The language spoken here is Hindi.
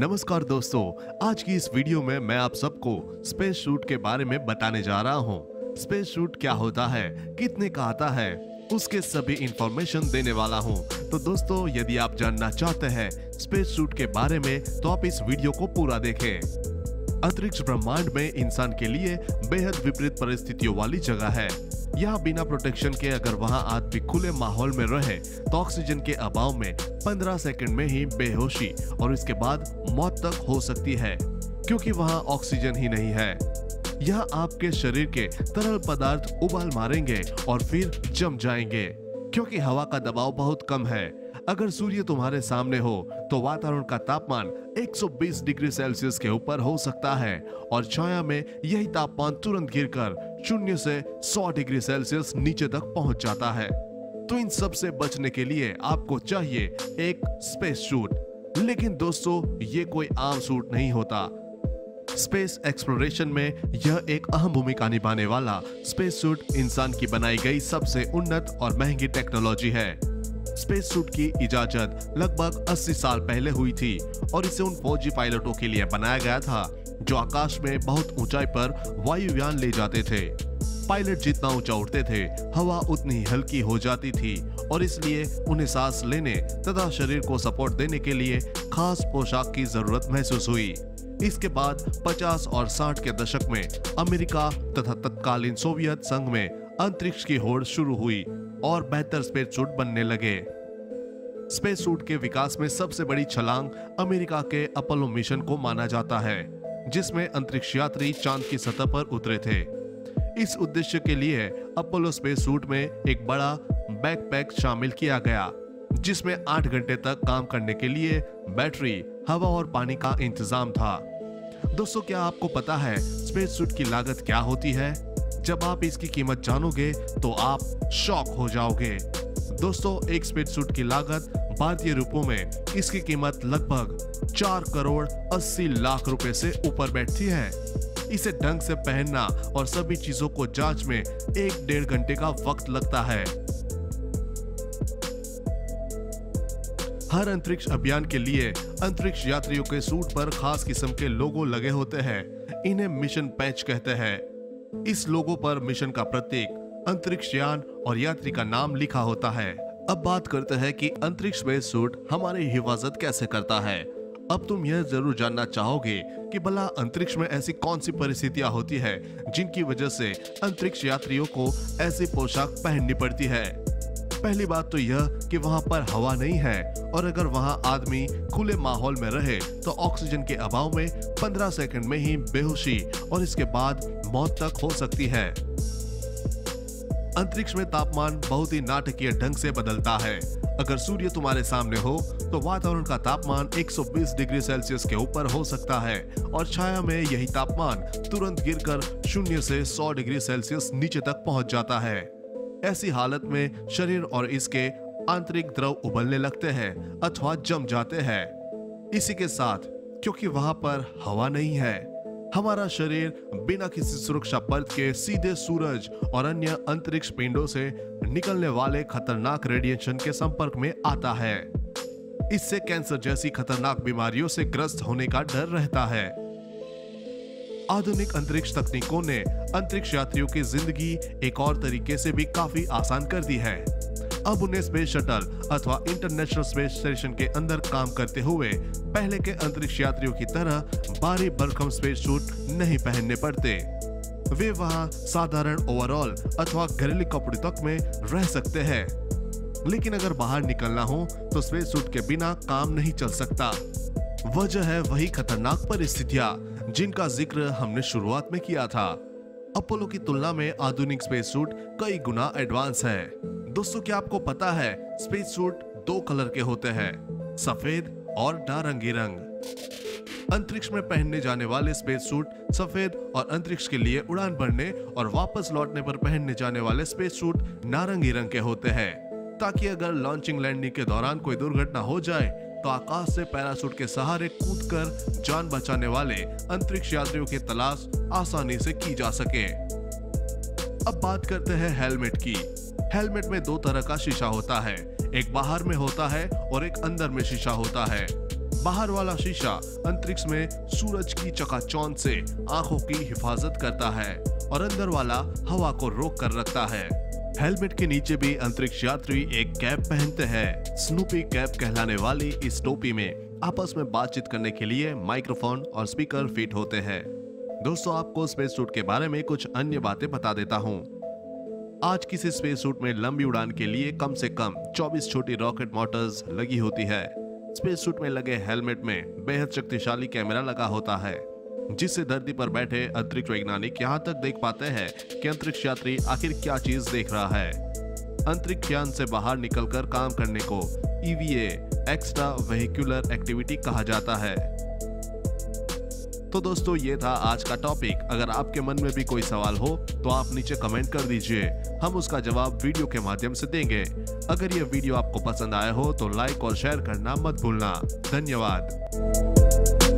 नमस्कार दोस्तों, आज की इस वीडियो में मैं आप सबको स्पेस सूट के बारे में बताने जा रहा हूँ। स्पेस सूट क्या होता है, कितने का आता है, उसके सभी इंफॉर्मेशन देने वाला हूँ। तो दोस्तों, यदि आप जानना चाहते हैं स्पेस सूट के बारे में तो आप इस वीडियो को पूरा देखें। अंतरिक्ष ब्रह्मांड में इंसान के लिए बेहद विपरीत परिस्थितियों वाली जगह है। यहाँ बिना प्रोटेक्शन के अगर वहाँ आदमी खुले माहौल में रहे तो ऑक्सीजन के अभाव में 15 सेकंड में ही बेहोशी और इसके बाद मौत तक हो सकती है, क्योंकि वहाँ ऑक्सीजन ही नहीं है। यहाँ आपके शरीर के तरल पदार्थ उबाल मारेंगे और फिर जम जाएंगे, क्योंकि हवा का दबाव बहुत कम है। अगर सूर्य तुम्हारे सामने हो तो वातावरण का तापमान 120 डिग्री सेल्सियस के ऊपर हो सकता है और छाया में यही तापमान तुरंत गिरकर 0 से 100 डिग्री सेल्सियस नीचे तक पहुंच जाता है। तो इन सब से बचने के लिए आपको चाहिए एक स्पेस सूट। लेकिन दोस्तों, ये कोई आम सूट नहीं होता। स्पेस एक्सप्लोरेशन में यह एक अहम भूमिका निभाने वाला स्पेस सूट इंसान की बनाई गई सबसे उन्नत और महंगी टेक्नोलॉजी है। स्पेस सूट की इजाजत लगभग 80 साल पहले हुई थी और इसे उन फौजी पायलटों के लिए बनाया गया था जो आकाश में बहुत ऊंचाई पर वायुयान ले जाते थे। पायलट जितना ऊंचा उड़ते थे, हवा उतनी ही हल्की हो जाती थी और इसलिए उन्हें सांस लेने तथा शरीर को सपोर्ट देने के लिए खास पोशाक की जरूरत महसूस हुई। इसके बाद 50 और 60 के दशक में अमेरिका तथा तत्कालीन सोवियत संघ में अंतरिक्ष की होड़ शुरू हुई और बेहतर स्पेस सूट बनने लगे। स्पेस सूट के विकास में सबसे बड़ी छलांग अमेरिका के अपोलो मिशन को माना जाता है, जिसमें अंतरिक्ष यात्री चांद की सतह पर उतरे थे। इस उद्देश्य के लिए अपोलो स्पेस सूट में एक बड़ा बैकपैक शामिल किया गया, जिसमें 8 घंटे तक काम करने के लिए बैटरी, हवा और पानी का इंतजाम था। दोस्तों, क्या आपको पता है स्पेस सूट की लागत क्या होती है? जब आप इसकी कीमत जानोगे तो आप शॉक हो जाओगे। दोस्तों, एक स्पेस सूट की लागत भारतीय रुपयों में इसकी कीमत लगभग 4 करोड़ 80 लाख रुपए से ऊपर बैठती है। इसे ढंग से पहनना और सभी चीजों को जांच में 1-1.5 घंटे का वक्त लगता है। हर अंतरिक्ष अभियान के लिए अंतरिक्ष यात्रियों के सूट पर खास किस्म के लोगो लगे होते हैं। इन्हें मिशन पैच कहते हैं। इस लोगो पर मिशन का प्रतीक, अंतरिक्ष यान और यात्री का नाम लिखा होता है। अब बात करते हैं कि अंतरिक्ष स्पेस सूट हमारी हिफाजत कैसे करता है। अब तुम यह जरूर जानना चाहोगे कि भला अंतरिक्ष में ऐसी कौन सी परिस्थितियां होती है जिनकी वजह से अंतरिक्ष यात्रियों को ऐसी पोशाक पहननी पड़ती है। पहली बात तो यह कि वहां पर हवा नहीं है और अगर वहां आदमी खुले माहौल में रहे तो ऑक्सीजन के अभाव में 15 सेकंड में ही बेहोशी और इसके बाद मौत तक हो सकती है। अंतरिक्ष में तापमान बहुत ही नाटकीय ढंग से बदलता है। अगर सूर्य तुम्हारे सामने हो तो वातावरण का तापमान 120 डिग्री सेल्सियस के ऊपर हो सकता है और छाया में यही तापमान तुरंत गिरकर 0 से 100 डिग्री सेल्सियस नीचे तक पहुंच जाता है। ऐसी हालत में शरीर और इसके आंतरिक द्रव उबलने लगते हैं अथवा जम जाते हैं। इसी के साथ, क्योंकि वहां पर हवा नहीं है, हमारा शरीर बिना किसी सुरक्षा परत के सीधे सूरज और अन्य अंतरिक्ष पिंडों से निकलने वाले खतरनाक रेडिएशन के संपर्क में आता है। इससे कैंसर जैसी खतरनाक बीमारियों से ग्रस्त होने का डर रहता है। आधुनिक अंतरिक्ष तकनीकों ने अंतरिक्ष यात्रियों की जिंदगी एक और तरीके से भी काफी आसान कर दी है। अब उन्हें स्पेस शटल अथवा इंटरनेशनल स्पेस स्टेशन के अंदर काम करते हुए पहले के अंतरिक्ष यात्रियों की तरह भारी भरकम स्पेस सूट नहीं पहनने पड़ते। वे वहां साधारण ओवरऑल अथवा घरेलू कपड़े तक में रह सकते हैं। लेकिन अगर बाहर निकलना हो तो स्पेस सूट के बिना काम नहीं चल सकता। वजह है वही खतरनाक परिस्थितियां जिनका जिक्र हमने शुरुआत में किया था। अपोलो की तुलना में आधुनिक स्पेस सूट कई गुना एडवांस है। दोस्तों, क्या आपको पता है स्पेस सूट 2 कलर के होते हैं, सफेद और नारंगी रंग। अंतरिक्ष में पहनने जाने वाले स्पेस सूट सफेद और अंतरिक्ष के लिए उड़ान भरने और वापस लौटने पर पहनने जाने वाले स्पेस सूट नारंगी रंग के होते हैं, ताकि अगर लॉन्चिंग लैंडिंग के दौरान कोई दुर्घटना हो जाए तो आकाश से पैराशूट के सहारे कूदकर जान बचाने वाले अंतरिक्ष यात्रियों की तलाश आसानी से की जा सके। अब बात करते हैं हेलमेट की। हेलमेट में 2 तरह का शीशा होता है, एक बाहर में होता है और एक अंदर में शीशा होता है। बाहर वाला शीशा अंतरिक्ष में सूरज की चकाचौंध से आंखों की हिफाजत करता है और अंदर वाला हवा को रोक कर रखता है। हेलमेट के नीचे भी अंतरिक्ष यात्री एक कैप पहनते हैं। स्नूपी कैप कहलाने वाली इस टोपी में आपस में बातचीत करने के लिए माइक्रोफोन और स्पीकर फिट होते हैं। दोस्तों, आपको स्पेस सूट के बारे में कुछ अन्य बातें बता देता हूँ। आज किसी स्पेस सूट में लंबी उड़ान के लिए कम से कम 24 छोटी रॉकेट मोटर्स लगी होती है। स्पेस सूट में लगे हेलमेट में बेहद शक्तिशाली कैमरा लगा होता है, जिससे धरती पर बैठे अंतरिक्ष वैज्ञानिक यहाँ तक देख पाते हैं कि अंतरिक्ष यात्री आखिर क्या चीज देख रहा है। अंतरिक्ष यान से बाहर निकलकर काम करने को EVA एक्स्ट्रा वेहिकुलर एक्टिविटी कहा जाता है। तो दोस्तों, ये था आज का टॉपिक। अगर आपके मन में भी कोई सवाल हो तो आप नीचे कमेंट कर दीजिए, हम उसका जवाब वीडियो के माध्यम से देंगे। अगर यह वीडियो आपको पसंद आया हो तो लाइक और शेयर करना मत भूलना। धन्यवाद।